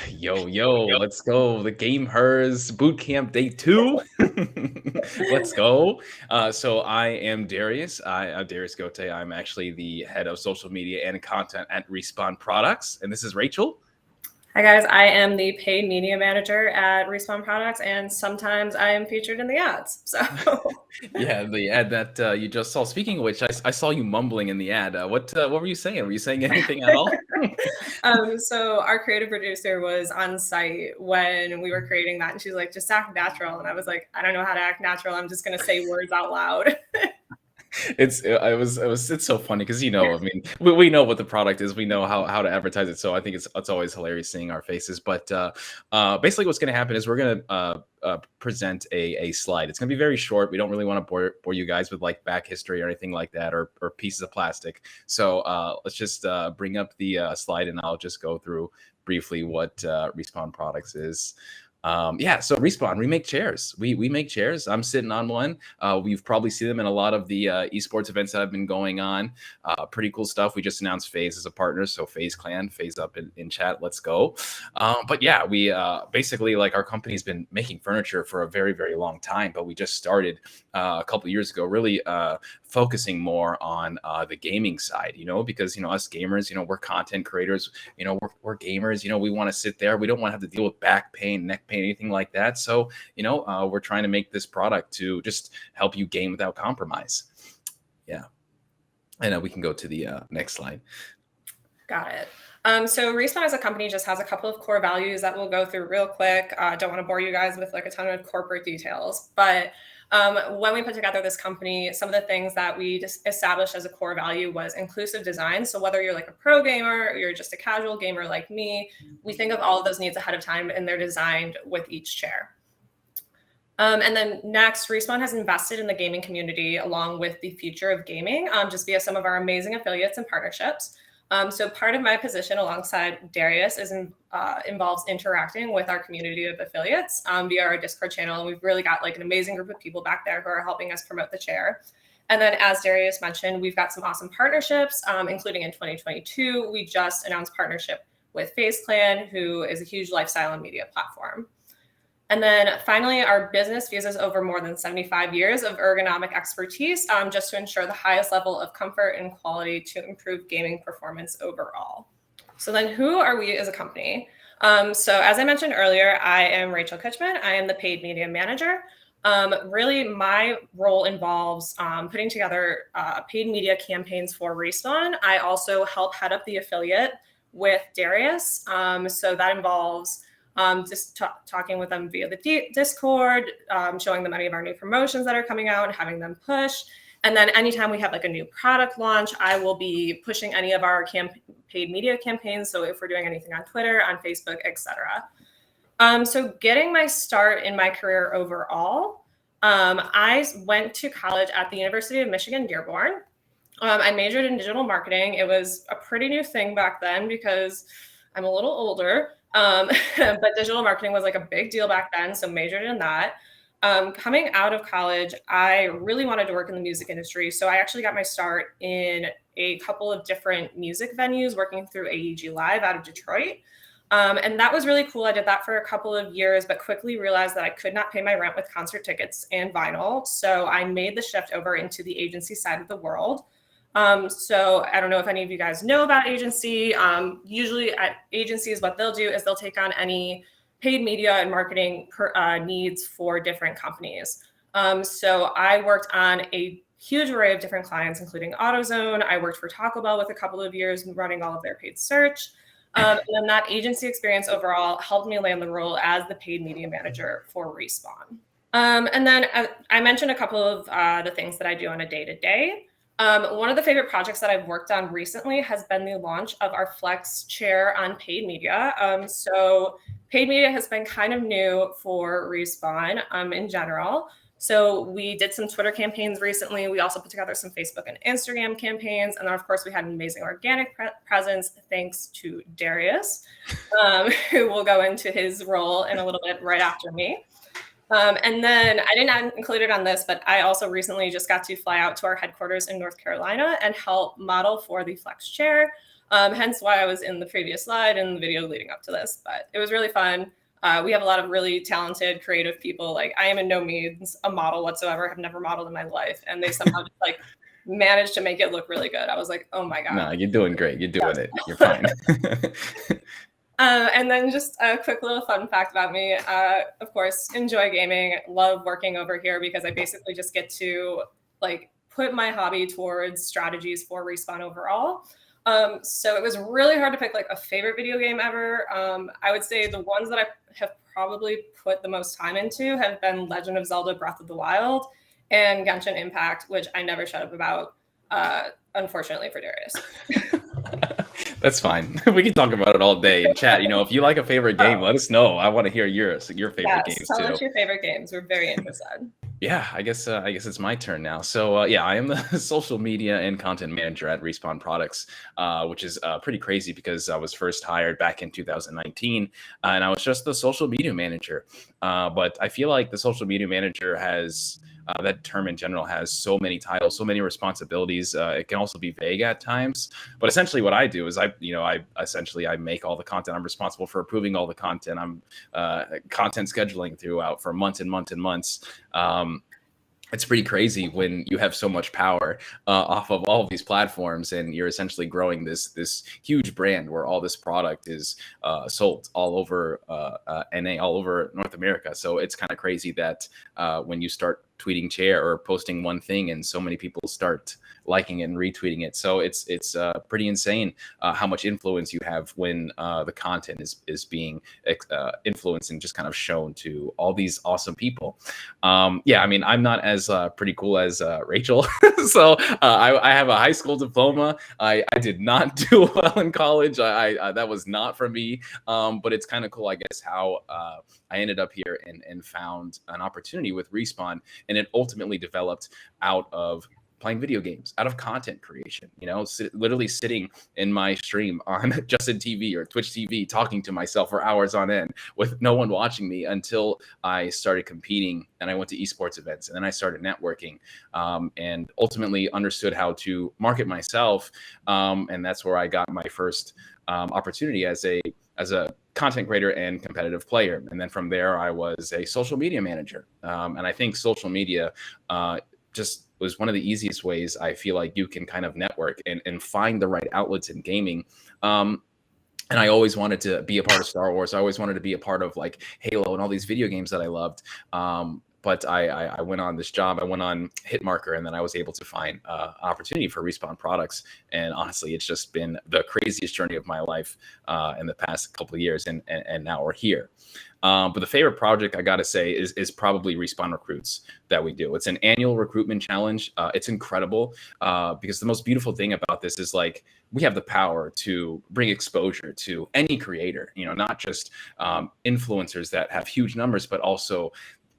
Yo, let's go. The Game Hers Bootcamp Day 2. Let's go. So I am Darius. I'm Darius Gotay. I'm actually the head of social media and content at Respawn Products. And this is Rachael. Hi guys, I am the paid media manager at Respawn Products, and sometimes I am featured in the ads. So, Yeah, the ad that you just saw. Speaking of which, I saw you mumbling in the ad. What were you saying? Were you saying anything at all? so our creative producer was on site when we were creating that, and she's like, "Just act natural," and I was like, "I don't know how to act natural. I'm just gonna say words out loud." It's so funny because I mean we know what the product is, we know how to advertise it, so I think it's always hilarious seeing our faces. But basically what's going to happen is we're going to present a slide. It's going to be very short. We don't really want to bore you guys with like back history or anything like that, or pieces of plastic. So let's just bring up the slide and I'll just go through briefly what Respawn Products is. So Respawn, we make chairs. We make chairs. I'm sitting on one. We've probably seen them in a lot of the esports events that have been going on. Pretty cool stuff. We just announced FaZe as a partner, so FaZe Clan, FaZe up in chat. Let's go. But yeah, we basically, like, our company's been making furniture for a very, very long time, but we just started a couple years ago, really focusing more on the gaming side, because us gamers, we're content creators, we're gamers, we want to sit there. We don't want to have to deal with back pain, neck pain, anything like that. So, we're trying to make this product to just help you game without compromise. Yeah. And we can go to the next slide. Got it. So Respawn as a company just has a couple of core values that we'll go through real quick. Don't want to bore you guys with like a ton of corporate details, but when we put together this company, some of the things that we just established as a core value was inclusive design. So whether you're like a pro gamer or you're just a casual gamer like me, we think of all of those needs ahead of time and they're designed with each chair. And then next, Respawn has invested in the gaming community along with the future of gaming, just via some of our amazing affiliates and partnerships. So part of my position alongside Darius involves interacting with our community of affiliates via our Discord channel. And we've really got like an amazing group of people back there who are helping us promote the chair. And then as Darius mentioned, we've got some awesome partnerships, including in 2022, we just announced partnership with FaZe Clan, who is a huge lifestyle and media platform. And then finally, our business fuses over more than 75 years of ergonomic expertise just to ensure the highest level of comfort and quality to improve gaming performance overall. So then who are we as a company? So as I mentioned earlier, I am Rachael Kutschman. I am the paid media manager. Really, my role involves putting together paid media campaigns for Respawn. I also help head up the affiliate with Darius. So that involves just talking with them via the Discord, showing them any of our new promotions that are coming out and having them push. And then anytime we have like a new product launch, I will be pushing any of our paid media campaigns. So if we're doing anything on Twitter, on Facebook, etc. So getting my start in my career overall, I went to college at the University of Michigan, Dearborn. I majored in digital marketing. It was a pretty new thing back then because I'm a little older. But digital marketing was like a big deal back then, so majored in that. Coming out of college, I really wanted to work in the music industry. So I actually got my start in a couple of different music venues working through AEG Live out of Detroit. And that was really cool. I did that for a couple of years, but quickly realized that I could not pay my rent with concert tickets and vinyl. So I made the shift over into the agency side of the world. So I don't know if any of you guys know about agency. Usually at agencies, what they'll do is they'll take on any paid media and marketing needs for different companies. So I worked on a huge array of different clients, including AutoZone. I worked for Taco Bell with a couple of years running all of their paid search. And then that agency experience overall helped me land the role as the paid media manager for Respawn. And then I mentioned a couple of the things that I do on a day-to-day. One of the favorite projects that I've worked on recently has been the launch of our Flex chair on paid media. So paid media has been kind of new for Respawn in general. So we did some Twitter campaigns recently. We also put together some Facebook and Instagram campaigns. And then, of course, we had an amazing organic presence thanks to Darius, who will go into his role in a little bit right after me. And then I didn't include it on this, but I also recently just got to fly out to our headquarters in North Carolina and help model for the Flex chair. Hence why I was in the previous slide and the video leading up to this, but it was really fun. We have a lot of really talented, creative people. Like, I am in no means a model whatsoever. Have never modeled in my life. And they somehow just like managed to make it look really good. I was like, oh my God. No, you're doing great. You're doing it. You're fine. And then just a quick little fun fact about me. Of course, enjoy gaming, love working over here because I basically just get to like put my hobby towards strategies for Respawn overall. So it was really hard to pick like a favorite video game ever. I would say the ones that I have probably put the most time into have been Legend of Zelda Breath of the Wild and Genshin Impact, which I never shut up about, unfortunately for Darius. That's fine. We can talk about it all day in chat. If you like a favorite game, let us know. I want to hear your favorite games too. Tell us your favorite games. We're very interested. Yeah, I guess it's my turn now. So yeah, I am the social media and content manager at Respawn Products, which is pretty crazy because I was first hired back in 2019, and I was just the social media manager. But I feel like the social media manager has that term in general has so many titles, so many responsibilities. It can also be vague at times. But essentially, what I do is I make all the content. I'm responsible for approving all the content. I'm content scheduling throughout for months and months and months. It's pretty crazy when you have so much power off of all of these platforms, and you're essentially growing this huge brand where all this product is sold all over NA, all over North America. So it's kind of crazy that when you start tweeting chair or posting one thing and so many people start liking it and retweeting it. So it's pretty insane how much influence you have when the content is being influenced and just kind of shown to all these awesome people. Yeah, I mean, I'm not as pretty cool as Rachael. So I have a high school diploma. I did not do well in college. I that was not for me. But it's kind of cool, I guess, how I ended up here and found an opportunity with Respawn, and it ultimately developed out of playing video games, out of content creation, literally sitting in my stream on Justin TV or Twitch TV, talking to myself for hours on end with no one watching me until I started competing and I went to esports events, and then I started networking and ultimately understood how to market myself. And that's where I got my first opportunity as a content creator and competitive player. And then from there, I was a social media manager. And I think social media just was one of the easiest ways I feel like you can kind of network and find the right outlets in gaming. And I always wanted to be a part of Star Wars. I always wanted to be a part of like Halo and all these video games that I loved. But I went on this job. I went on Hitmarker, and then I was able to find opportunity for Respawn Products. And honestly, it's just been the craziest journey of my life in the past couple of years. And now we're here. But the favorite project, I got to say, is probably Respawn Recruits that we do. It's an annual recruitment challenge. It's incredible because the most beautiful thing about this is like we have the power to bring exposure to any creator, not just influencers that have huge numbers, but also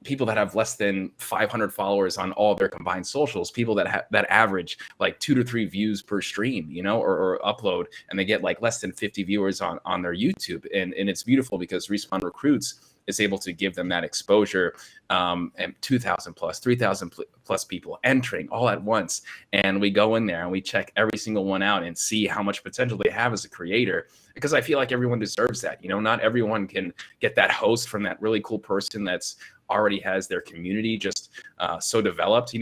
people that have less than 500 followers on all their combined socials, people that average like 2 to 3 views per stream, or upload, and they get like less than 50 viewers on their YouTube. And it's beautiful because Respawn Recruits is able to give them that exposure, and 2,000 plus, 3,000 plus people entering all at once. And we go in there and we check every single one out and see how much potential they have as a creator, because I feel like everyone deserves that. Not everyone can get that host from that really cool person that's already has their community just so developed.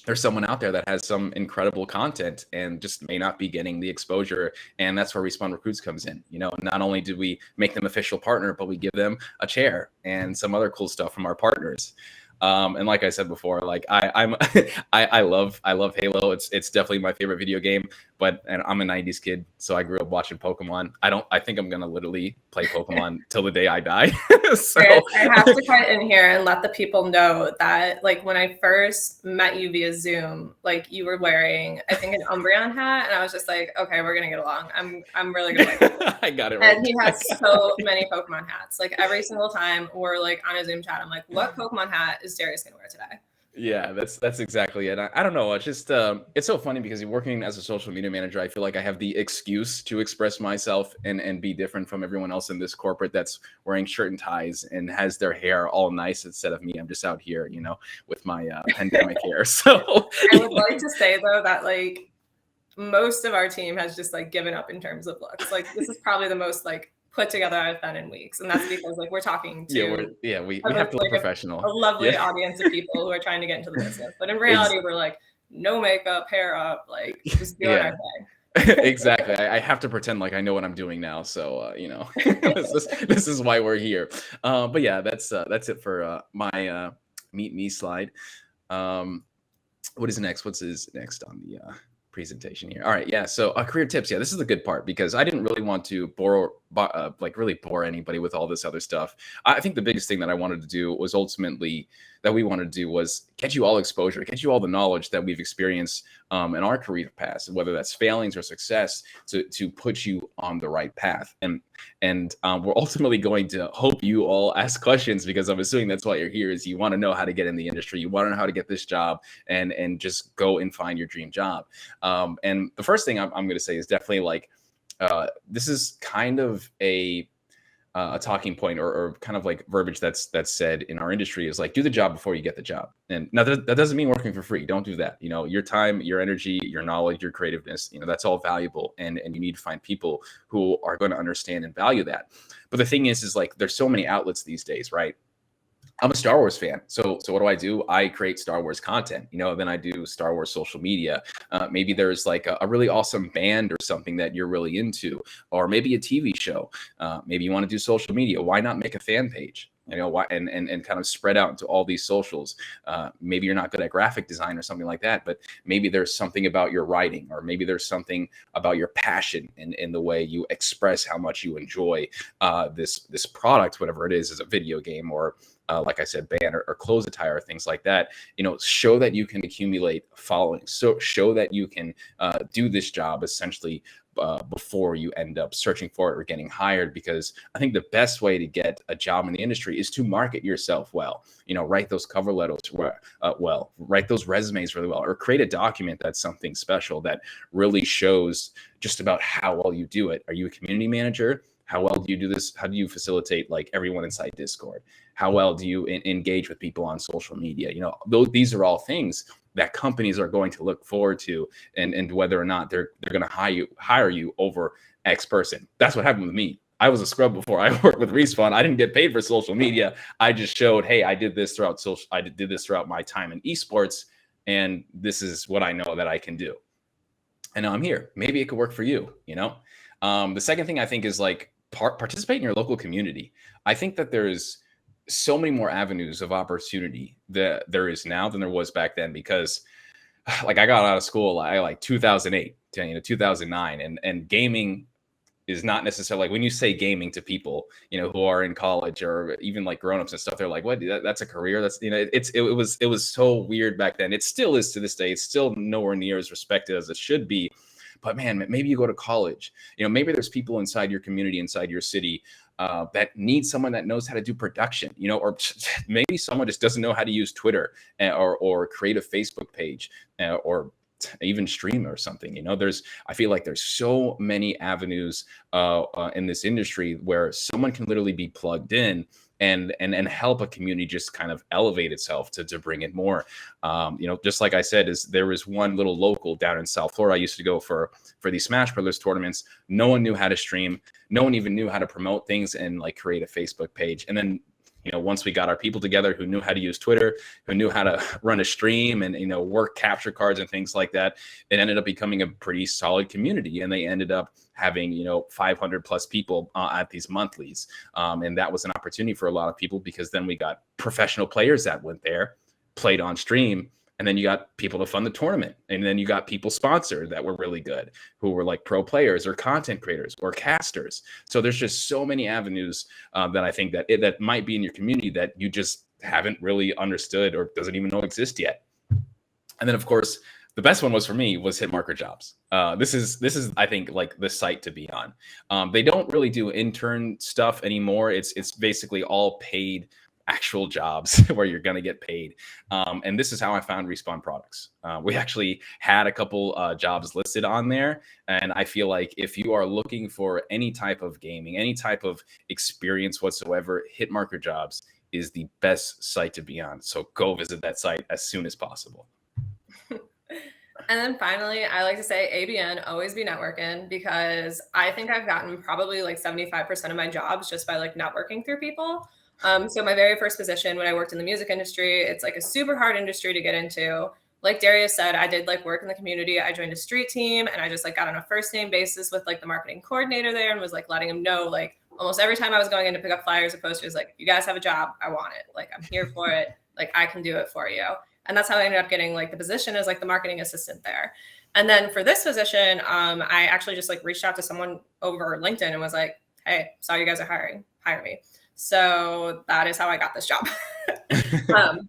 There's someone out there that has some incredible content and just may not be getting the exposure. And that's where Respawn Recruits comes in. Not only do we make them official partner, but we give them a chair and some other cool stuff from our partners. And like I said before, like I love Halo. It's definitely my favorite video game, and I'm a 90s kid, so I grew up watching Pokemon. I think I'm gonna literally play Pokemon till the day I die. So I have to cut in here and let the people know that like when I first met you via Zoom, like you were wearing, I think, an Umbreon hat, and I was just like, okay, we're gonna get along. I'm really gonna like it. I got it right. And he has so many Pokemon hats. Like every single time we're like on a Zoom chat, I'm like, what Pokemon hat is Darius gonna wear today? Yeah, that's exactly it. I don't know. It's just it's so funny because you're working as a social media manager. I feel like I have the excuse to express myself and be different from everyone else in this corporate that's wearing shirt and ties and has their hair all nice instead of me. I'm just out here, with my pandemic hair. So I would like to say though that like most of our team has just like given up in terms of looks. Like this is probably the most like put together I've been in weeks, and that's because like we're talking to we have to look like a professional. lovely Yeah. audience of people who are trying to get into the business. But in Ex- reality, we're like no makeup, hair up, like just doing our yeah. thing. Exactly. I have to pretend like I know what I'm doing now. So this is why we're here. But yeah, that's it for my meet me slide. Um, what is next? What's is next on the presentation here? All right, yeah. So career tips. Yeah, this is the good part because I didn't really want to really bore anybody with all this other stuff. I think the biggest thing that I wanted to do was ultimately that we wanted to do was get you all exposure, get you all the knowledge that we've experienced in our career paths, whether that's failings or success, to put you on the right path. And we're ultimately going to hope you all ask questions because I'm assuming that's why you're here. Is you want to know how to get in the industry, you want to know how to get this job, and just go and find your dream job. And the first thing I'm going to say is definitely like this is kind of a talking point or kind of like verbiage that's said in our industry is like do the job before you get the job. And now that doesn't mean working for free. Don't do that. Your time, your energy, your knowledge, your creativeness, that's all valuable, and you need to find people who are going to understand and value that. But the thing is like there's so many outlets these days, right? I'm a Star Wars fan. So what do? I create Star Wars content, then I do Star Wars social media. Maybe there's like a really awesome band or something that you're really into, or maybe a TV show. Maybe you want to do social media. Why not make a fan page? Why and kind of spread out into all these socials. Maybe you're not good at graphic design or something like that, but maybe there's something about your writing, or maybe there's something about your passion in the way you express how much you enjoy this product, whatever it is a video game or like I said, band or clothes attire, or things like that. Show that you can accumulate following. So show that you can do this job essentially before you end up searching for it or getting hired. Because I think the best way to get a job in the industry is to market yourself well. Write those cover letters well, write those resumes really well, or create a document that's something special that really shows just about how well you do it. Are you a community manager? How well do you do this? How do you facilitate like everyone inside Discord? How well do you engage with people on social media? These are all things that companies are going to look forward to, and whether or not they're going to hire you over X person. That's what happened with me. I was a scrub before I worked with Respawn. I didn't get paid for social media. I just showed, hey, I did this throughout my time in esports, and this is what I know that I can do. And now I'm here. Maybe it could work for you. The second thing I think is like participate in your local community. I think that there's so many more avenues of opportunity that there is now than there was back then, because like I got out of school like 2008 to 2009, and gaming is not necessarily like when you say gaming to people who are in college or even like grown-ups and stuff, they're like, what, that's a career? That's it was so weird back then. It still is to this day. It's still nowhere near as respected as it should be. But man, maybe you go to college, maybe there's people inside your community, inside your city that need someone that knows how to do production, or maybe someone just doesn't know how to use Twitter or create a Facebook page or even stream or something. I feel like there's so many avenues in this industry where someone can literally be plugged in and help a community just kind of elevate itself to bring in more. Just like I said, there was one little local down in South Florida. I used to go for these Smash Brothers tournaments. No one knew how to stream. No one even knew how to promote things and like create a Facebook page. And then once we got our people together who knew how to use Twitter, who knew how to run a stream and, work capture cards and things like that, it ended up becoming a pretty solid community. And they ended up having, 500 plus people at these monthlies. And that was an opportunity for a lot of people, because then we got professional players that went there, played on stream. And then you got people to fund the tournament. And then you got people sponsored that were really good, who were like pro players or content creators or casters. So there's just so many avenues that I think that might be in your community that you just haven't really understood or doesn't even know exist yet. And then, of course, the best one for me was Hitmarker Jobs. This is I think like the site to be on. They don't really do intern stuff anymore. It's basically all paid actual jobs where you're going to get paid. And this is how I found Respawn products. We actually had a couple jobs listed on there. And I feel like if you are looking for any type of gaming, any type of experience whatsoever, Hitmarker Jobs is the best site to be on. So go visit that site as soon as possible. And then finally, I like to say ABN, always be networking, because I think I've gotten probably like 75% of my jobs just by like networking through people. So my very first position when I worked in the music industry, it's like a super hard industry to get into. Like Darius said, I did like work in the community. I joined a street team and I just like got on a first name basis with like the marketing coordinator there and was like letting him know like almost every time I was going in to pick up flyers or posters, like, you guys have a job, I want it. Like, I'm here for it. Like, I can do it for you. And that's how I ended up getting like the position as like the marketing assistant there. And then for this position, I actually just like reached out to someone over LinkedIn and was like, hey, saw you guys are hiring, hire me. So that is how I got this job.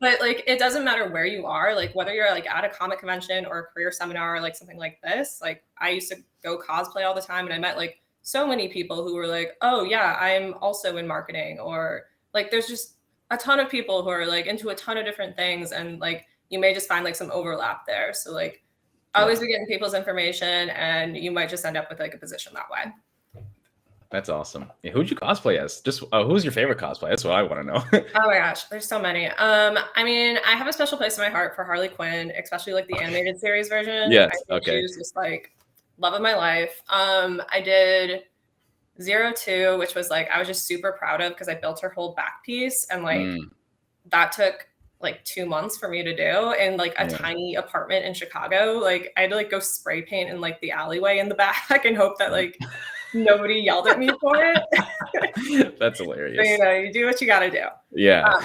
But like, it doesn't matter where you are, like whether you're like at a comic convention or a career seminar or like something like this. Like I used to go cosplay all the time and I met like so many people who were like, oh yeah, I'm also in marketing, or like there's just a ton of people who are like into a ton of different things, and like you may just find like some overlap there. So like always be getting people's information and you might just end up with like a position that way. That's awesome. Yeah, who'd you cosplay as? Just who's your favorite cosplay? That's what I want to know. Oh my gosh, there's so many. I mean, I have a special place in my heart for Harley Quinn, especially like the animated series version. Yes. I think she was just like love of my life. I did 02, which was like I was just super proud of because I built her whole back piece, and like that took like 2 months for me to do in like a tiny apartment in Chicago. Like I had to like go spray paint in like the alleyway in the back and hope that like nobody yelled at me for it. That's hilarious. So, you know, you do what you got to do. Yeah.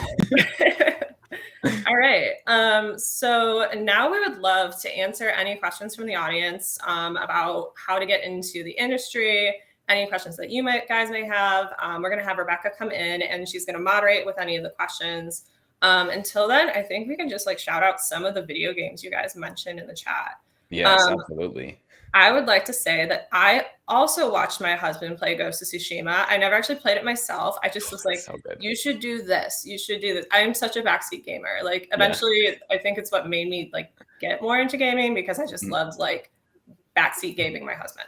All right. So now we would love to answer any questions from the audience about how to get into the industry, any questions that you guys may have. We're going to have Rebecca come in and she's going to moderate with any of the questions. Until then, I think we can just like shout out some of the video games you guys mentioned in the chat. Yes, absolutely. I would like to say that I also watched my husband play Ghost of Tsushima. I never actually played it myself. I just was like, so you should do this. You should do this. I am such a backseat gamer. Like eventually I think it's what made me like get more into gaming, because I just loved like backseat gaming my husband.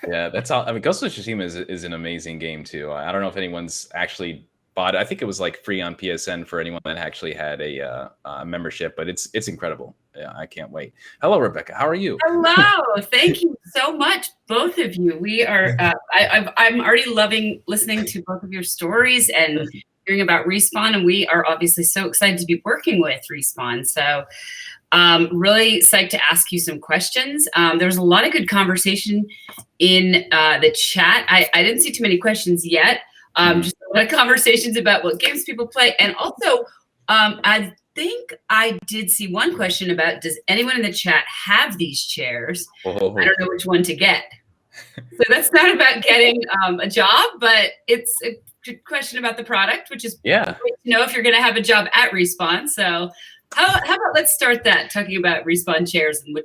Yeah, that's all. I mean, Ghost of Tsushima is an amazing game too. I don't know if anyone's actually bought it. I think it was like free on PSN for anyone that actually had a membership, but it's incredible. Yeah, I can't wait. Hello, Rebecca. How are you? Hello. Thank you so much, both of you. We are. I'm already loving listening to both of your stories and hearing about Respawn, and we are obviously so excited to be working with Respawn. So, really psyched to ask you some questions. There's a lot of good conversation in the chat. I didn't see too many questions yet. Just a lot of conversations about what games people play, and also I think I did see one question about, does anyone in the chat have these chairs? I don't know which one to get. So that's not about getting a job, but it's a good question about the product, which is great to know if you're going to have a job at Respawn. So how about let's start that, talking about Respawn chairs and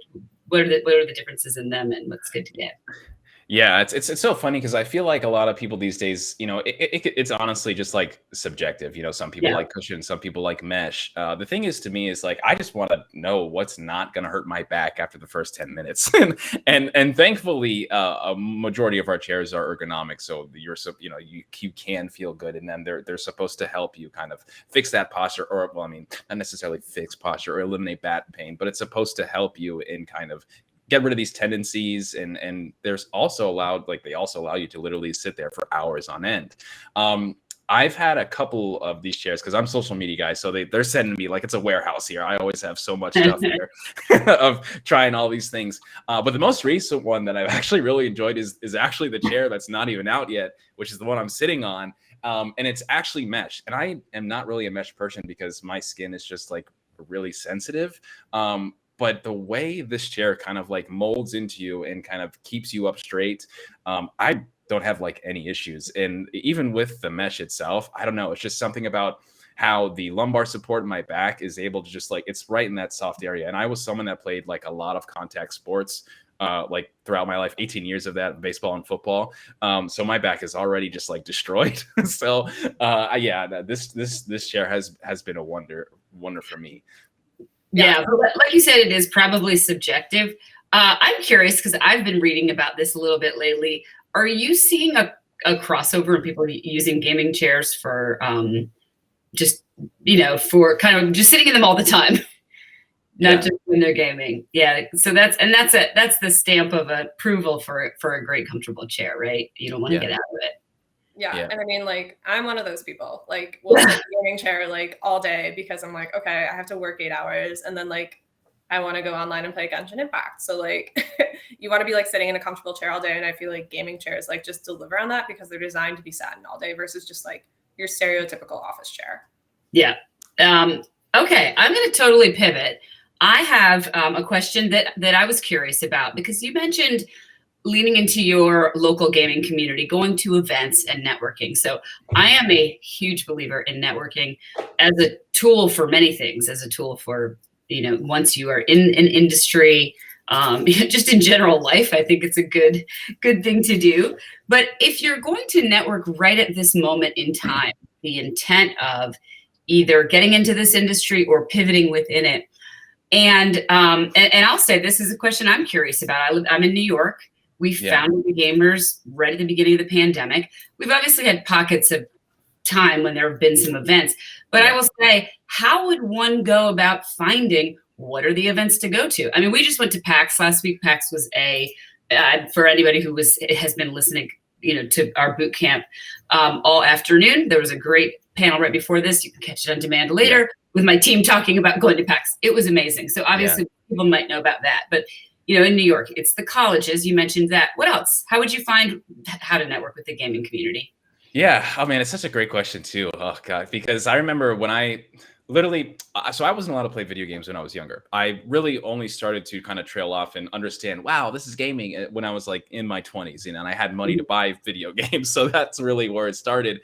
what are the differences in them and what's good to get. Yeah, it's so funny because I feel like a lot of people these days, you know, it's honestly just like subjective. You know, some people like cushion, some people like mesh. The thing is, to me, is like I just want to know what's not going to hurt my back after the first 10 minutes. and thankfully, a majority of our chairs are ergonomic, so you can feel good in them. They're supposed to help you kind of fix that posture, or well, I mean, not necessarily fix posture or eliminate back pain, but it's supposed to help you in kind of get rid of these tendencies, and there's also they also allow you to literally sit there for hours on end. I've had a couple of these chairs because I'm social media guy, so they're sending me like it's a warehouse here. I always have so much stuff here of trying all these things. But the most recent one that I've actually really enjoyed is actually the chair that's not even out yet, which is the one I'm sitting on. And it's actually mesh. And I am not really a mesh person because my skin is just like really sensitive. But the way this chair kind of like molds into you and kind of keeps you up straight, I don't have like any issues. And even with the mesh itself, I don't know. It's just something about how the lumbar support in my back is able to just like, it's right in that soft area. And I was someone that played like a lot of contact sports like throughout my life, 18 years of that, baseball and football. So my back is already just like destroyed. So yeah, this chair has been a wonder for me. Yeah, but like you said, it is probably subjective. I'm curious because I've been reading about this a little bit lately. Are you seeing a crossover in people using gaming chairs for just, for kind of just sitting in them all the time, not just when they're gaming? Yeah, so that's the stamp of approval for a great comfortable chair, right? You don't want to get out of it. Yeah. And I mean, like, I'm one of those people, like, we'll sit in the gaming chair like all day because I'm like, okay, I have to work 8 hours. And then like, I want to go online and play Genshin Impact. So like, you want to be like sitting in a comfortable chair all day. And I feel like gaming chairs like just deliver on that because they're designed to be sat in all day versus just like your stereotypical office chair. Yeah. Okay. I'm going to totally pivot. I have a question that I was curious about because you mentioned leaning into your local gaming community, going to events and networking. So I am a huge believer in networking as a tool for many things, as a tool for, once you are in an industry, just in general life, I think it's a good thing to do. But if you're going to network right at this moment in time, the intent of either getting into this industry or pivoting within it. And I'll say this is a question I'm curious about. I'm in New York. We founded the Gamers right at the beginning of the pandemic. We've obviously had pockets of time when there have been some events, but I will say, how would one go about finding what are the events to go to? I mean, we just went to PAX last week. PAX was for anybody who has been listening, to our boot camp all afternoon. There was a great panel right before this. You can catch it on demand later with my team talking about going to PAX. It was amazing. So obviously people might know about that, but in New York, it's the colleges. You mentioned that. What else? How would you find how to network with the gaming community? Yeah. Oh man, it's such a great question too. Oh God, because I remember when I literally, so I wasn't allowed to play video games when I was younger. I really only started to kind of trail off and understand, wow, this is gaming when I was like in my 20s, and I had money to buy video games. So that's really where it started.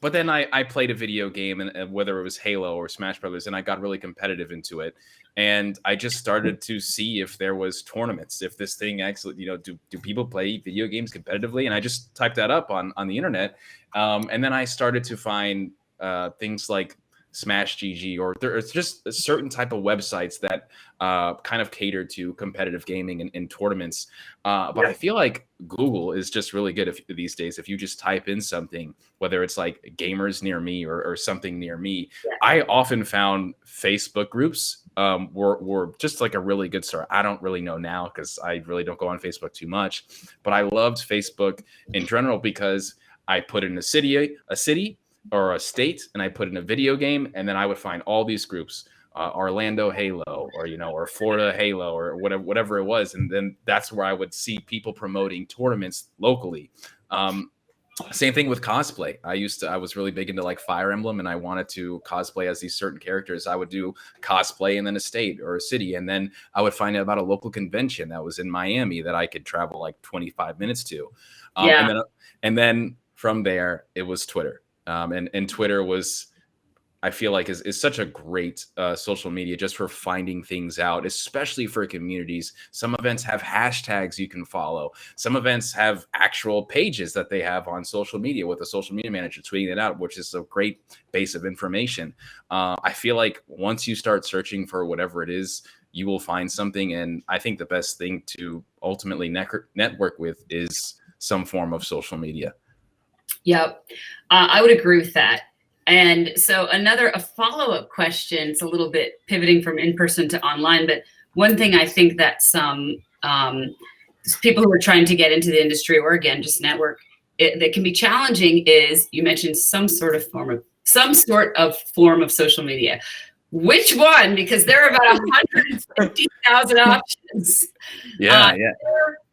But then I played a video game, and whether it was Halo or Smash Brothers, and I got really competitive into it. And I just started to see if there was tournaments, if this thing actually, do people play video games competitively? And I just typed that up on the internet. And then I started to find things like Smash GG, or there's just a certain type of websites that kind of cater to competitive gaming and tournaments. But I feel like Google is just really good these days. If you just type in something, whether it's like gamers near me or something near me, I often found Facebook groups were just like a really good start. I don't really know now because I really don't go on Facebook too much, but I loved Facebook in general because I put in a city or a state, and I put in a video game, and then I would find all these groups, Orlando Halo, or or Florida Halo, or whatever it was, and then that's where I would see people promoting tournaments locally. Same thing with cosplay. I was really big into like Fire Emblem, and I wanted to cosplay as these certain characters. I would do cosplay in then a state or a city, and then I would find out about a local convention that was in Miami that I could travel like 25 minutes to. And then from there it was Twitter. And Twitter was, I feel like, is such a great social media just for finding things out, especially for communities. Some events have hashtags you can follow. Some events have actual pages that they have on social media with a social media manager tweeting it out, which is a great base of information. I feel like once you start searching for whatever it is, you will find something. And I think the best thing to ultimately network with is some form of social media. Yep. I would agree with that. And so a follow-up question, it's a little bit pivoting from in-person to online, but one thing I think that some people who are trying to get into the industry, or again, just network, that can be challenging is, you mentioned some sort of form of social media. Which one? Because there are about 150,000 options. Yeah.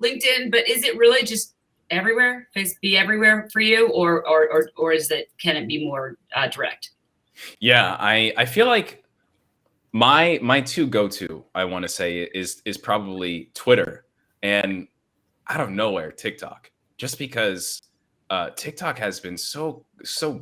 LinkedIn, but is it really just everywhere? Be everywhere for you, or is that, can it be more direct? Yeah, I feel like my two go-to, I want to say, is probably Twitter, and out of nowhere TikTok, just because TikTok has been so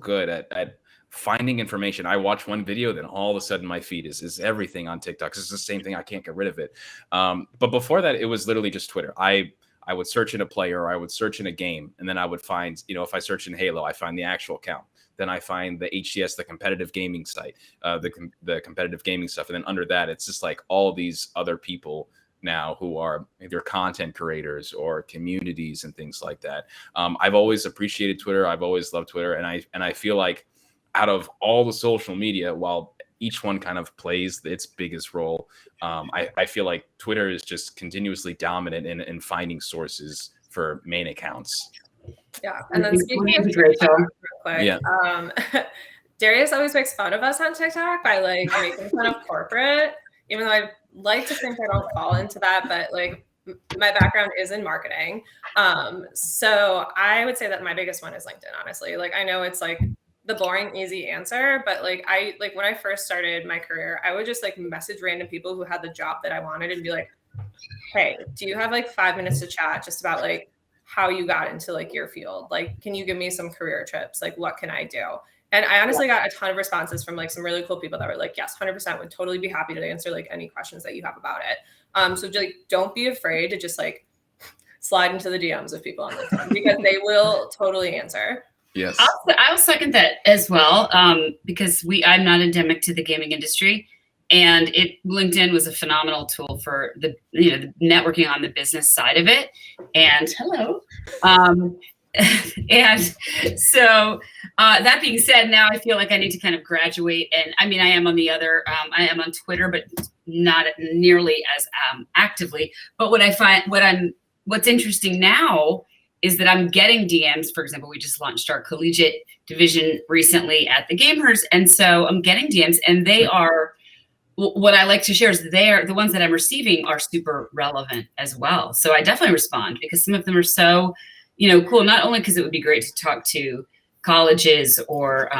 good at finding information. I watch one video, then all of a sudden my feed is everything on TikTok. It's the same thing. I can't get rid of it. But before that, it was literally just Twitter. I would search in a player, or I would search in a game, and then I would find, if I search in Halo, I find the actual account. Then I find the HCS, the competitive gaming site, the competitive gaming stuff. And then under that, it's just like all these other people now who are either content creators or communities and things like that. I've always appreciated Twitter. I've always loved Twitter. And I feel like out of all the social media, while each one kind of plays its biggest role, I feel like Twitter is just continuously dominant in finding sources for main accounts. Yeah, and then speaking of TikTok, real quick, yeah. Darius always makes fun of us on TikTok by like making fun of corporate, even though I like to think I don't fall into that, but like my background is in marketing. So I would say that my biggest one is LinkedIn, honestly. Like, I know it's like the boring, easy answer, but like when I first started my career, I would just like message random people who had the job that I wanted and be like, hey, do you have like 5 minutes to chat just about like how you got into like your field? Like, can you give me some career tips? Like, what can I do? And I honestly got a ton of responses from like some really cool people that were like, yes, 100% would totally be happy to answer like any questions that you have about it. So like, don't be afraid to just like slide into the DMs of people on LinkedIn because they will totally answer. Yes. I'll second that as well, because I'm not endemic to the gaming industry, and LinkedIn was a phenomenal tool for the networking on the business side of it. And hello. And so that being said, now I feel like I need to kind of graduate. And I mean, I am on I am on Twitter, but not nearly as actively. But what's interesting now is that I'm getting DMs. For example, we just launched our collegiate division recently at the Gamers. And so I'm getting DMs, and they are, what I like to share is the ones that I'm receiving are super relevant as well. So I definitely respond because some of them are so, cool. Not only because it would be great to talk to colleges or,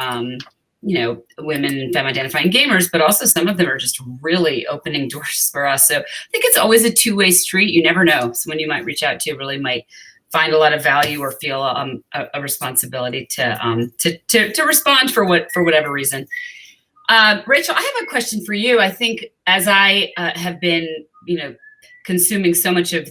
women and femme identifying gamers, but also some of them are just really opening doors for us. So I think it's always a two-way street. You never know. Someone you might reach out to really might find a lot of value or feel a responsibility to respond for whatever reason. Rachael, I have a question for you. I think as I have been, consuming so much of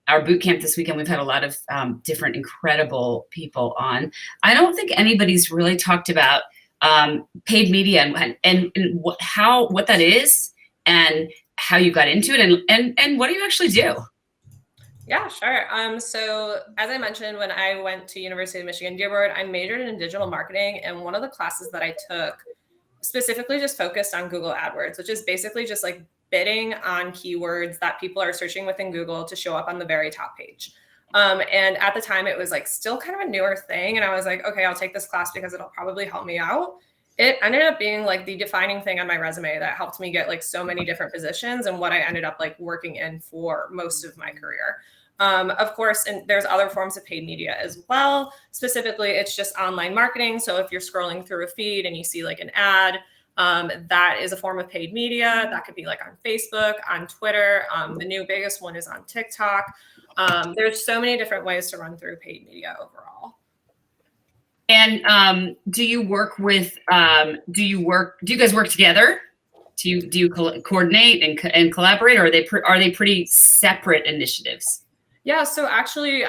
our boot camp this weekend, we've had a lot of different incredible people on. I don't think anybody's really talked about paid media and what that is and how you got into it and what do you actually do? Yeah, sure. So as I mentioned, when I went to University of Michigan Dearborn, I majored in digital marketing, and one of the classes that I took specifically just focused on Google AdWords, which is basically just like bidding on keywords that people are searching within Google to show up on the very top page. And at the time, it was like still kind of a newer thing, and I was like, okay, I'll take this class because it'll probably help me out. It ended up being like the defining thing on my resume that helped me get like so many different positions and what I ended up like working in for most of my career. Of course, and there's other forms of paid media as well. Specifically, it's just online marketing. So if you're scrolling through a feed and you see like an ad, that is a form of paid media. That could be like on Facebook, on Twitter. The new biggest one is on TikTok. There's so many different ways to run through paid media overall. And do you guys work together? Do you coordinate and collaborate, or are they pretty separate initiatives? Yeah, so actually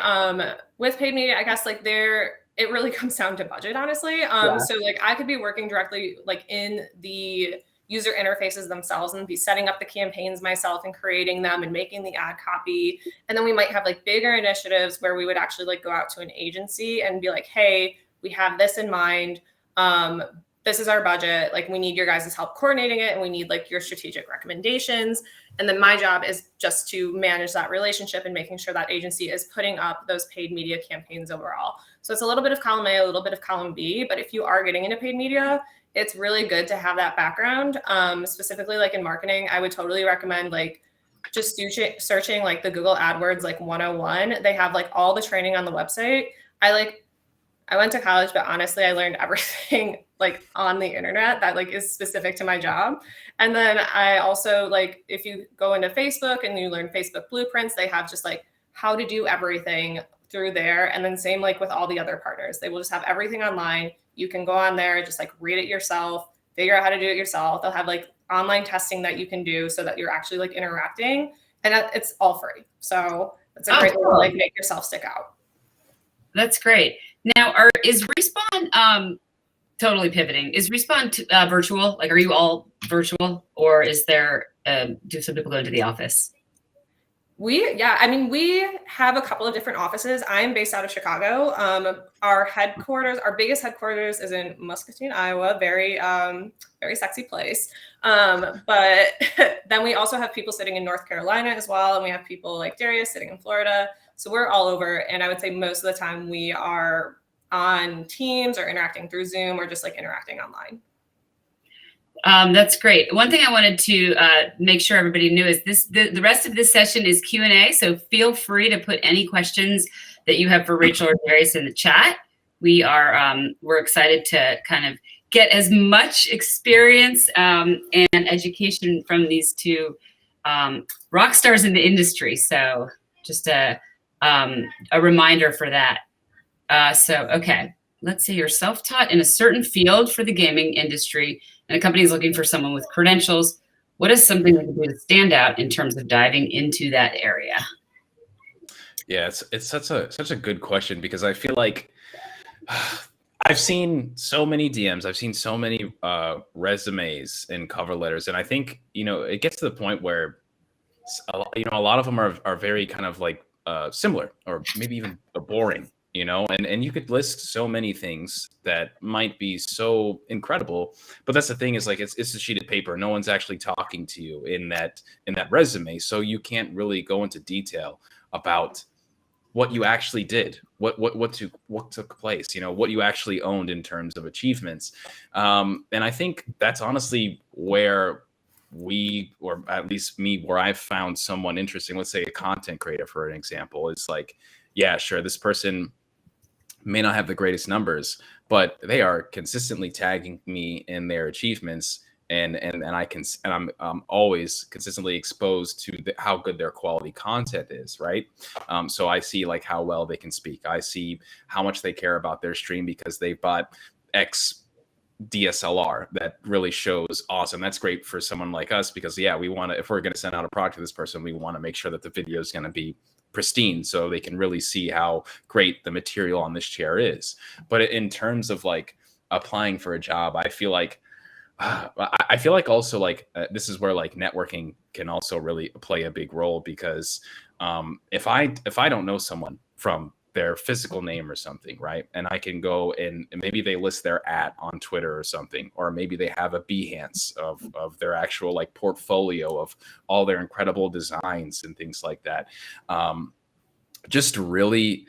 with paid media, I guess like it really comes down to budget, honestly. So like I could be working directly like in the user interfaces themselves and be setting up the campaigns myself and creating them and making the ad copy. And then we might have like bigger initiatives where we would actually like go out to an agency and be like, hey, we have this in mind. This is our budget. Like, we need your guys' help coordinating it, and we need like your strategic recommendations. And then my job is just to manage that relationship and making sure that agency is putting up those paid media campaigns overall. So it's a little bit of column A, a little bit of column B, but if you are getting into paid media, it's really good to have that background. Specifically like in marketing, I would totally recommend like just searching like the Google AdWords like 101. They have like all the training on the website. I went to college, but honestly, I learned everything like on the internet that like is specific to my job. And then I also like, if you go into Facebook and you learn Facebook blueprints, they have just like how to do everything through there. And then same like with all the other partners, they will just have everything online. You can go on there, just like read it yourself, figure out how to do it yourself. They'll have like online testing that you can do so that you're actually like interacting, and it's all free. So it's a great way to like make yourself stick out. That's great. Now, is Respawn totally pivoting? Is Respawn virtual? Like, are you all virtual, or is there do some people go into the office? We have a couple of different offices. I'm based out of Chicago. Our biggest headquarters is in Muscatine, Iowa. Very sexy place. But then we also have people sitting in North Carolina as well. And we have people like Darius sitting in Florida. So we're all over. And I would say most of the time we are on Teams or interacting through Zoom or just like interacting online. That's great. One thing I wanted to make sure everybody knew is the rest of this session is Q&A. So feel free to put any questions that you have for Rachael or Darius in the chat. We're excited to kind of get as much experience and education from these two rock stars in the industry. So just a reminder for that. Okay, let's say you're self-taught in a certain field for the gaming industry, and a company is looking for someone with credentials. What is something they can do to stand out in terms of diving into that area? Yeah, it's such a good question, because I feel like I've seen so many DMs, I've seen so many resumes and cover letters, and I think it gets to the point where a lot of them are very kind of like similar, or maybe even boring. And you could list so many things that might be so incredible, but that's the thing, is like it's a sheet of paper. No one's actually talking to you in that resume, so you can't really go into detail about what you actually did, what took place, what you actually owned in terms of achievements. And I think that's honestly where or at least me, where I've found someone interesting. Let's say a content creator, for an example, is like, yeah, sure, this person may not have the greatest numbers, but they are consistently tagging me in their achievements, and I'm always consistently exposed to how good their quality content is, right? So I see like how well they can speak. I see how much they care about their stream because they bought X DSLR that really shows awesome. That's great for someone like us, because we want to, if we're going to send out a product to this person, we want to make sure that the video is going to be pristine so they can really see how great the material on this chair is. But in terms of like applying for a job, I feel like also like this is where like networking can also really play a big role, because if I don't know someone from their physical name or something, right, and I can go and maybe they list their on Twitter or something, or maybe they have a Behance of their actual like portfolio of all their incredible designs and things like that. Just really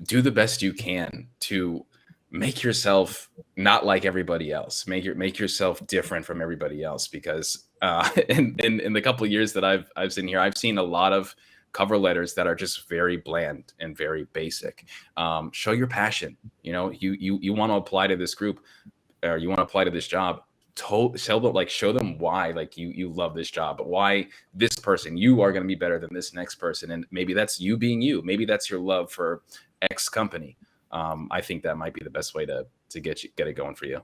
do the best you can to make yourself not like everybody else. Make yourself different from everybody else, because in the couple of years that I've seen here, I've seen a lot of cover letters that are just very bland and very basic. Show your passion. You want to apply to this group, or you want to apply to this job. Show them why like you love this job, but why this person, you are going to be better than this next person, and maybe that's you being you. Maybe that's your love for X company. I think that might be the best way to get it going for you.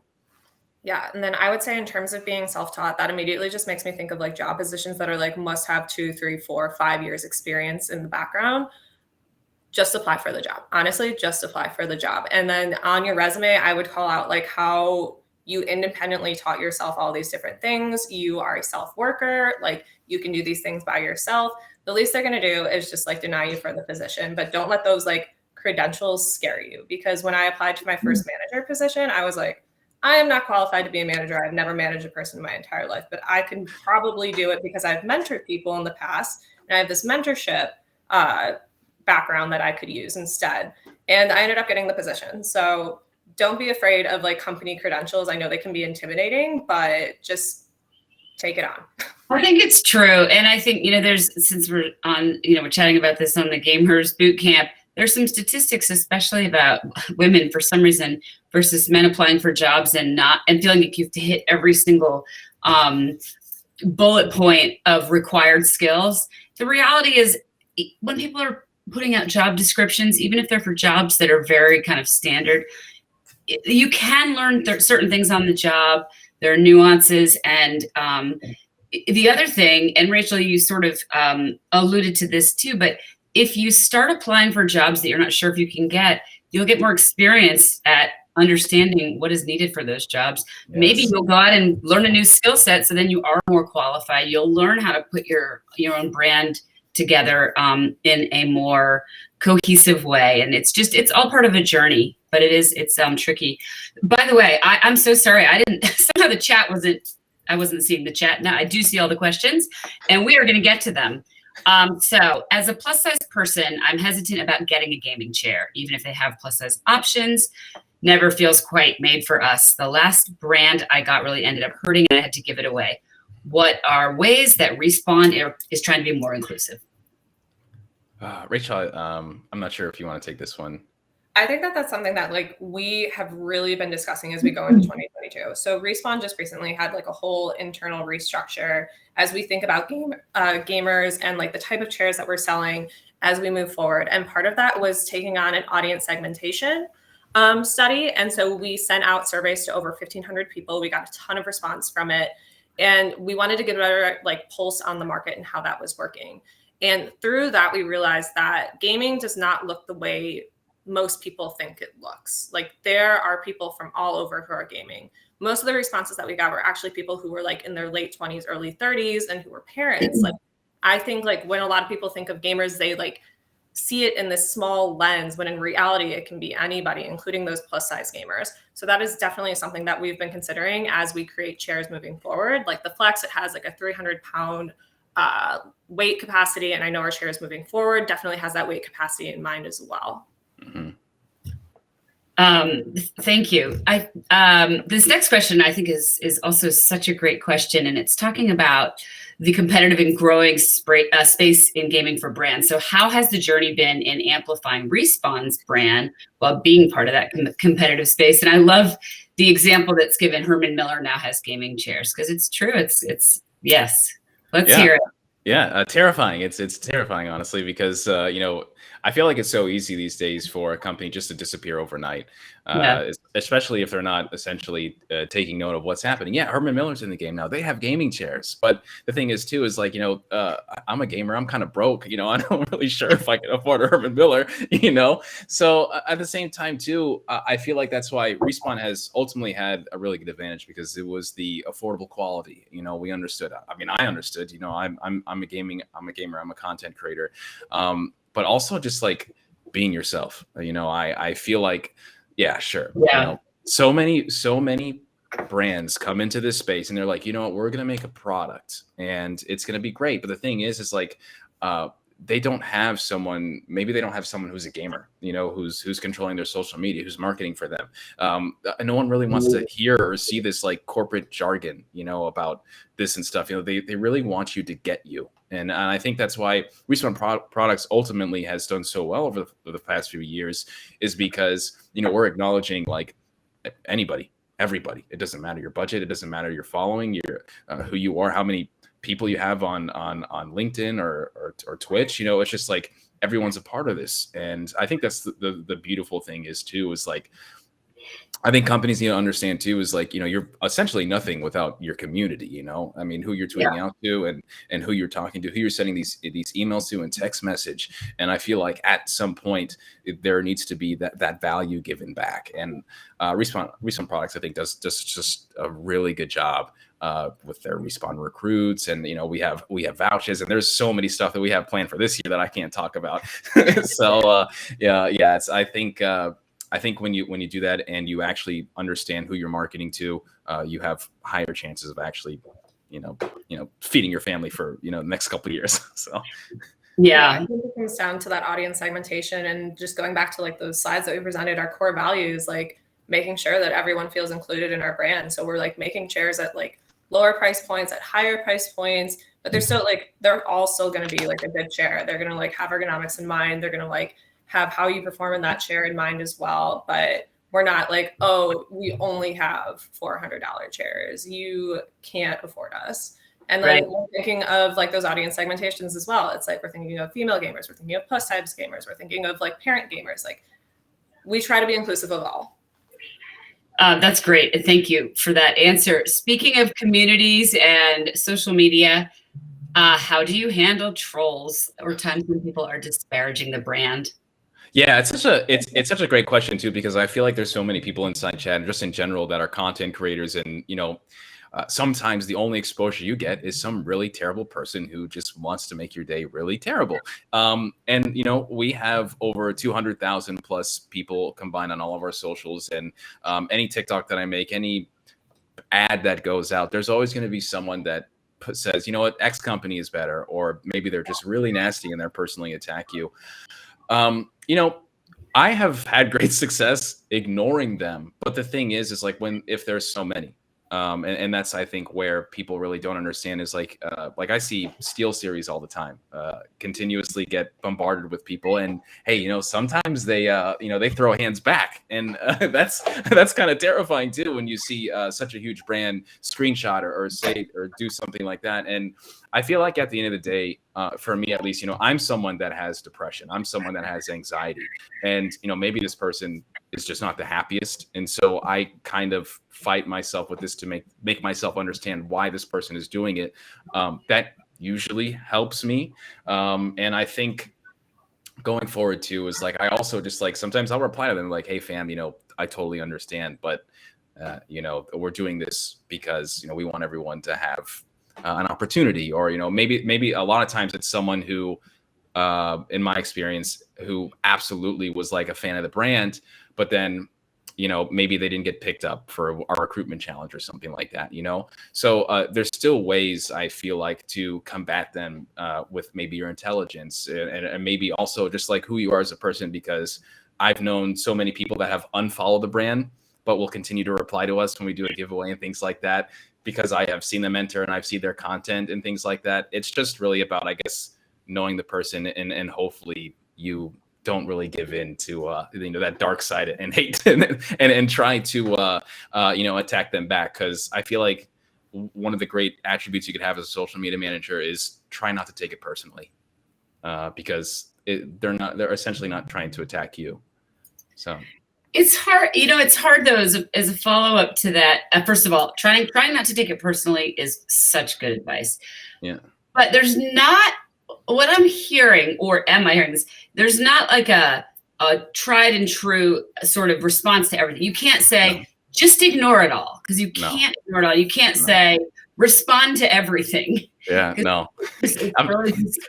Yeah. And then I would say in terms of being self-taught, that immediately just makes me think of like job positions that are like must have 2, 3, 4, 5 years experience in the background. Just apply for the job. Honestly, just apply for the job. And then on your resume, I would call out like how you independently taught yourself all these different things. You are a self-worker. Like you can do these things by yourself. The least they're going to do is just like deny you for the position, but don't let those like credentials scare you. Because when I applied to my first manager position, I was like, I am not qualified to be a manager. I've never managed a person in my entire life, but I can probably do it because I've mentored people in the past, and I have this mentorship background that I could use instead. And I ended up getting the position. So don't be afraid of like company credentials. I know they can be intimidating, but just take it on. I think it's true. And I think, since we're on, we're chatting about this on the Gamers Bootcamp, there's some statistics, especially about women for some reason versus men applying for jobs and feeling like you have to hit every single bullet point of required skills. The reality is when people are putting out job descriptions, even if they're for jobs that are very kind of standard, you can learn certain things on the job. There are nuances. And the other thing, and Rachel, you sort of alluded to this too, but if you start applying for jobs that you're not sure if you can get, you'll get more experience at understanding what is needed for those jobs. Yes. Maybe you'll go out and learn a new skill set, so then you are more qualified. You'll learn how to put your own brand together in a more cohesive way. And it's all part of a journey, but it's tricky. By the way, I'm so sorry. Somehow the chat I wasn't seeing the chat. Now I do see all the questions, and we are going to get to them. So as a plus size person, I'm hesitant about getting a gaming chair, even if they have plus size options. Never feels quite made for us. The last brand I got really ended up hurting, and I had to give it away. What are ways that Respawn is trying to be more inclusive? Rachael, I'm not sure if you want to take this one. I think that that's something that like we have really been discussing as we go into 2022. So Respawn just recently had like a whole internal restructure as we think about gamers and like the type of chairs that we're selling as we move forward. And part of that was taking on an audience segmentation study. And so we sent out surveys to over 1,500 people. We got a ton of response from it. And we wanted to get a better like pulse on the market and how that was working. And through that, we realized that gaming does not look the way most people think it looks. Like there are people from all over who are gaming. Most of the responses that we got were actually people who were like in their late 20s, early 30s, and who were parents. Like I think like when a lot of people think of gamers, they like see it in this small lens, when in reality it can be anybody, including those plus size gamers. So that is definitely something that we've been considering as we create chairs moving forward. Like the Flex, it has like a 300-pound weight capacity, and I know our chairs moving forward definitely has that weight capacity in mind as well. Mm-hmm. Thank you. This next question I think is also such a great question, and it's talking about the competitive and growing space in gaming for brands. So how has the journey been in amplifying Respawn's brand while being part of that competitive space? And I love the example that's given. Herman Miller now has gaming chairs, because it's true. It's yes. Let's hear it. Yeah, terrifying. It's terrifying, honestly, because I feel like it's so easy these days for a company just to disappear overnight, especially if they're not essentially taking note of what's happening. Yeah, Herman Miller's in the game now. They have gaming chairs. But the thing is, too, is like, I'm a gamer. I'm kind of broke. I'm not really sure if I can afford a Herman Miller, So at the same time, too, I feel like that's why Respawn has ultimately had a really good advantage, because it was the affordable quality. We understood. I mean, I understood, I'm a gamer. I'm a content creator. But also just like being yourself, I feel like, yeah, sure. Yeah. So many brands come into this space and they're like, we're going to make a product and it's going to be great. But the thing is like, maybe they don't have someone who's a gamer, who's controlling their social media, who's marketing for them. And no one really wants to hear or see this like corporate jargon, about this and stuff. They really want you to get you. And I think that's why Respawn Products ultimately has done so well over the past few years, is because, we're acknowledging like anybody, everybody. It doesn't matter your budget. It doesn't matter your following, who you are, how many people you have on LinkedIn or Twitch. It's just like everyone's a part of this. And I think that's the beautiful thing is like, I think companies need to understand too, is like, you're essentially nothing without your community, I mean, who you're tweeting out to and who you're talking to, who you're sending these emails to and text message. And I feel like at some point there needs to be that value given back. And Respawn Products, I think, does just a really good job with their Respawn recruits. And, we have vouchers, and there's so many stuff that we have planned for this year that I can't talk about. So I think when you do that and you actually understand who you're marketing to, you have higher chances of actually, feeding your family for, the next couple of years. So, yeah, I think it comes down to that audience segmentation and just going back to like those slides that we presented, our core values, like making sure that everyone feels included in our brand. So we're like making chairs at like lower price points, at higher price points, but they're all still going to be like a good chair. They're going to like have ergonomics in mind. They're going to like have how you perform in that chair in mind as well. But we're not like, oh, we only have $400 chairs. You can't afford us. And then we're thinking of like those audience segmentations as well. It's like we're thinking of female gamers, we're thinking of plus size gamers, we're thinking of like parent gamers. Like we try to be inclusive of all. That's great. Thank you for that answer. Speaking of communities and social media, how do you handle trolls or times when people are disparaging the brand? Yeah, it's such a great question too, because I feel like there's so many people inside chat and just in general that are content creators, and sometimes the only exposure you get is some really terrible person who just wants to make your day really terrible. And we have over 200,000 plus people combined on all of our socials, and any TikTok that I make, any ad that goes out, there's always going to be someone that says, you know what, X company is better, or maybe they're just really nasty and they're personally attack you. I have had great success ignoring them, but the thing is like if there's so many, and that's, I think, where people really don't understand is like I see Steel Series all the time, continuously get bombarded with people, and hey, sometimes they they throw hands back, and that's kind of terrifying too when you see such a huge brand screenshot or say or do something like that. And I feel like at the end of the day, for me at least, I'm someone that has depression, I'm someone that has anxiety, and maybe this person is just not the happiest, and so I kind of fight myself with this to make myself understand why this person is doing it. That usually helps me, and I think going forward too is like I also just like sometimes I'll reply to them like, hey fam, I totally understand, but we're doing this because we want everyone to have an opportunity, or maybe a lot of times it's someone who in my experience who absolutely was like a fan of the brand, but then maybe they didn't get picked up for our recruitment challenge or something like that, so there's still ways I feel like to combat them with maybe your intelligence, and maybe also just like who you are as a person, because I've known so many people that have unfollowed the brand but will continue to reply to us when we do a giveaway and things like that, because I have seen them enter and I've seen their content and things like that. It's just really about, I guess, knowing the person, and hopefully you don't really give in to that dark side and hate and try to attack them back, because I feel like one of the great attributes you could have as a social media manager is try not to take it personally, because they're essentially not trying to attack you. So it's hard, it's hard though, as a follow-up to that. First of all, trying not to take it personally is such good advice. Yeah. But there's not, what I'm hearing, or am I hearing this? There's not like a tried and true sort of response to everything. You can't say, just ignore it all, because you can't ignore it all. You can't say, respond to everything. Yeah, no. Really just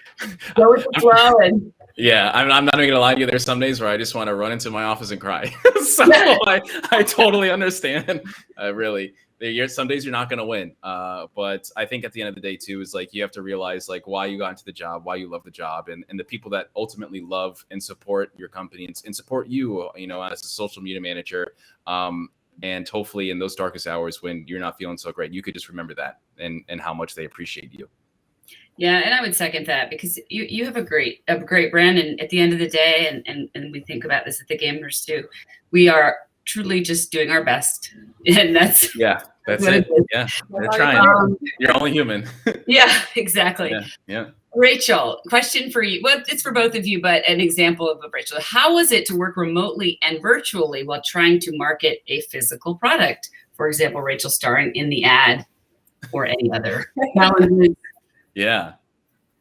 go with the flow. And yeah, I'm not even gonna lie to you. There's some days where I just want to run into my office and cry. So I totally understand. Really, some days you're not gonna win. But I think at the end of the day too is like you have to realize like why you got into the job, why you love the job, and the people that ultimately love and support your company and support you, as a social media manager. And hopefully in those darkest hours when you're not feeling so great, you could just remember that and how much they appreciate you. Yeah, and I would second that, because you have a great brand, and at the end of the day, and we think about this at the Gamers too, we are truly just doing our best, and that's it. Yeah, they're trying. You're only human. Yeah, exactly. Yeah. Rachael, question for you. Well, it's for both of you, but an example of Rachael. How was it to work remotely and virtually while trying to market a physical product? For example, Rachael starring in the ad or any other challenges. Yeah,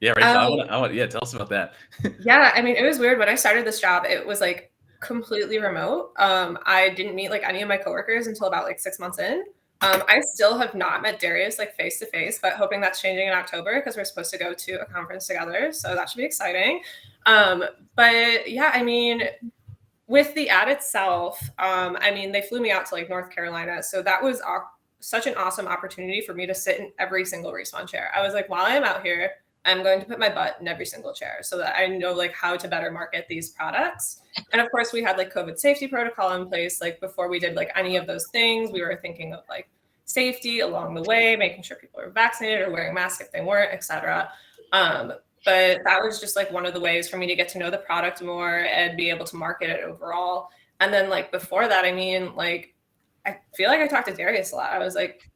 Rachael, I want tell us about that. Yeah, I mean, it was weird when I started this job. It was like completely remote. I didn't meet like any of my coworkers until about like 6 months in. I still have not met Darius like face to face, but hoping that's changing in October because we're supposed to go to a conference together. So that should be exciting. But yeah, I mean, with the ad itself, I mean, they flew me out to like North Carolina. So that was such an awesome opportunity for me to sit in every single Respawn chair. I was like, while I'm out here, I'm going to put my butt in every single chair so that I know like how to better market these products. And of course we had like COVID safety protocol in place. Like before we did like any of those things, we were thinking of like safety along the way, making sure people are vaccinated or wearing masks if they weren't, etc. But that was just like one of the ways for me to get to know the product more and be able to market it overall. And then like before that, I mean, like, I feel like I talked to Darius a lot. I was like,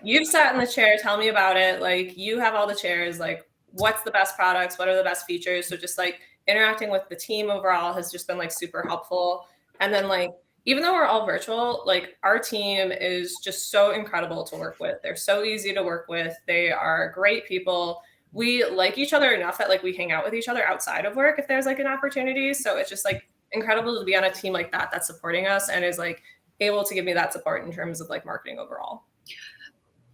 you've sat in the chair. Tell me about it. Like, you have all the chairs. Like, what's the best products? What are the best features? So just like interacting with the team overall has just been like super helpful. And then like, even though we're all virtual, like our team is just so incredible to work with. They're so easy to work with. They are great people. We like each other enough that like we hang out with each other outside of work if there's like an opportunity. So it's just like incredible to be on a team like that that's supporting us and is like able to give me that support in terms of like marketing overall.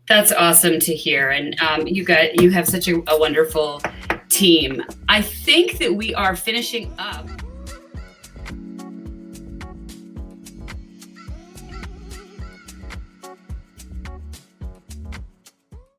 That's awesome to hear. And you have such a wonderful team. I think that we are finishing up